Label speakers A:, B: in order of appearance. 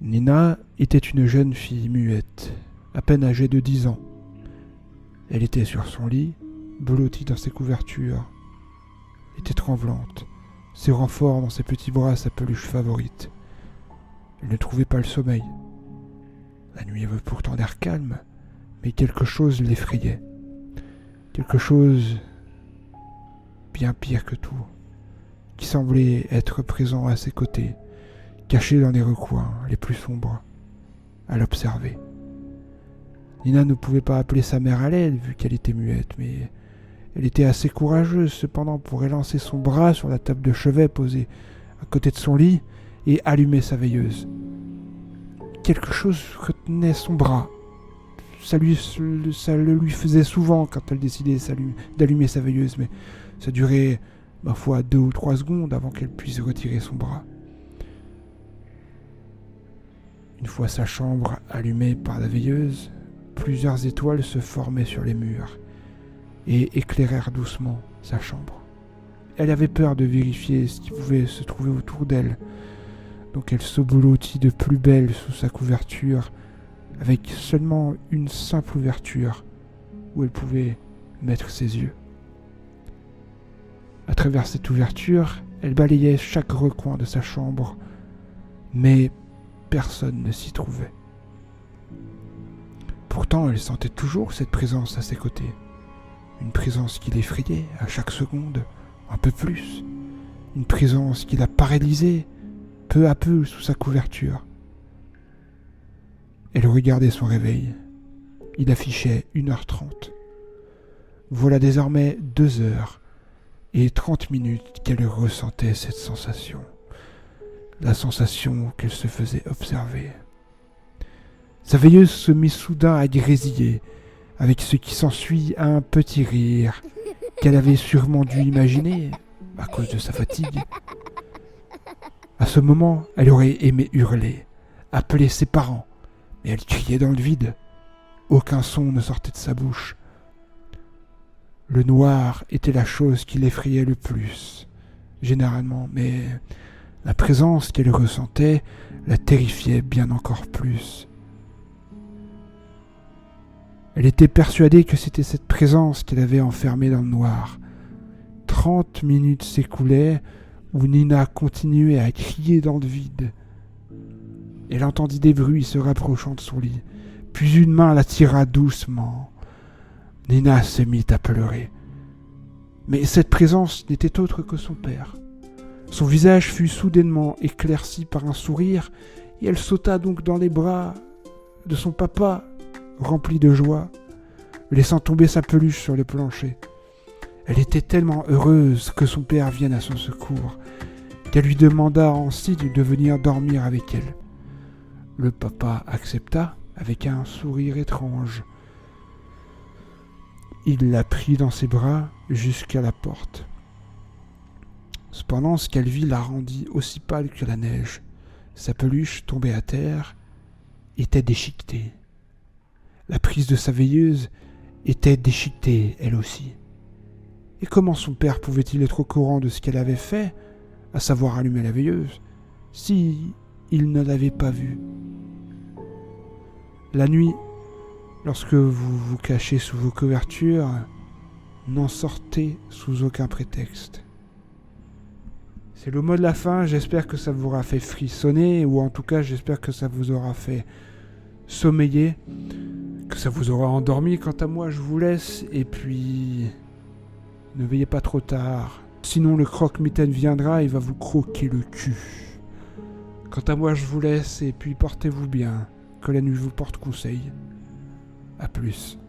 A: Nina était une jeune fille muette, à peine âgée de 10 ans. Elle était sur son lit, blottie dans ses couvertures. Elle était tremblante, serrant fort dans ses petits bras sa peluche favorite. Elle ne trouvait pas le sommeil. La nuit avait pourtant l'air calme, mais quelque chose l'effrayait. Quelque chose bien pire que tout, qui semblait être présent à ses côtés, caché dans les recoins les plus sombres, à l'observer. Nina ne pouvait pas appeler sa mère à l'aide vu qu'elle était muette, mais elle était assez courageuse cependant pour élancer son bras sur la table de chevet posée à côté de son lit et allumer sa veilleuse. Quelque chose retenait son bras. Ça le lui faisait souvent quand elle décidait d'allumer sa veilleuse, mais ça durait, ma foi, 2 ou 3 secondes avant qu'elle puisse retirer son bras. Une fois sa chambre allumée par la veilleuse, plusieurs étoiles se formaient sur les murs et éclairèrent doucement sa chambre. Elle avait peur de vérifier ce qui pouvait se trouver autour d'elle, donc elle se blottit de plus belle sous sa couverture, avec seulement une simple ouverture où elle pouvait mettre ses yeux. À travers cette ouverture, elle balayait chaque recoin de sa chambre, mais personne ne s'y trouvait. Pourtant, elle sentait toujours cette présence à ses côtés, une présence qui l'effrayait à chaque seconde, un peu plus, une présence qui la paralysait peu à peu sous sa couverture. Elle regardait son réveil. Il affichait 1h30. Voilà désormais 2h30 qu'elle ressentait cette sensation. La sensation qu'elle se faisait observer. Sa veilleuse se mit soudain à grésiller, avec ce qui s'ensuit à un petit rire qu'elle avait sûrement dû imaginer à cause de sa fatigue. À ce moment, elle aurait aimé hurler, appeler ses parents, mais elle criait dans le vide. Aucun son ne sortait de sa bouche. Le noir était la chose qui l'effrayait le plus, généralement, mais la présence qu'elle ressentait la terrifiait bien encore plus. Elle était persuadée que c'était cette présence qu'elle avait enfermée dans le noir. 30 minutes s'écoulaient où Nina continuait à crier dans le vide. Elle entendit des bruits se rapprochant de son lit, puis une main la tira doucement. Nina se mit à pleurer. Mais cette présence n'était autre que son père. Son visage fut soudainement éclairci par un sourire, et elle sauta donc dans les bras de son papa, rempli de joie, laissant tomber sa peluche sur le plancher. Elle était tellement heureuse que son père vienne à son secours, qu'elle lui demanda en signe de venir dormir avec elle. Le papa accepta avec un sourire étrange. Il la prit dans ses bras jusqu'à la porte. Cependant, ce qu'elle vit la rendit aussi pâle que la neige. Sa peluche, tombée à terre, était déchiquetée. La prise de sa veilleuse était déchiquetée, elle aussi. Et comment son père pouvait-il être au courant de ce qu'elle avait fait, à savoir allumer la veilleuse, si il ne l'avait pas vue? La nuit, lorsque vous vous cachez sous vos couvertures, n'en sortez sous aucun prétexte. C'est le mot de la fin, j'espère que ça vous aura fait frissonner, ou en tout cas j'espère que ça vous aura fait sommeiller, que ça vous aura endormi. Quant à moi, je vous laisse, et puis ne veillez pas trop tard, sinon le croque-mitaine viendra et va vous croquer le cul. Quant à moi, je vous laisse, et puis portez-vous bien, que la nuit vous porte conseil. À plus.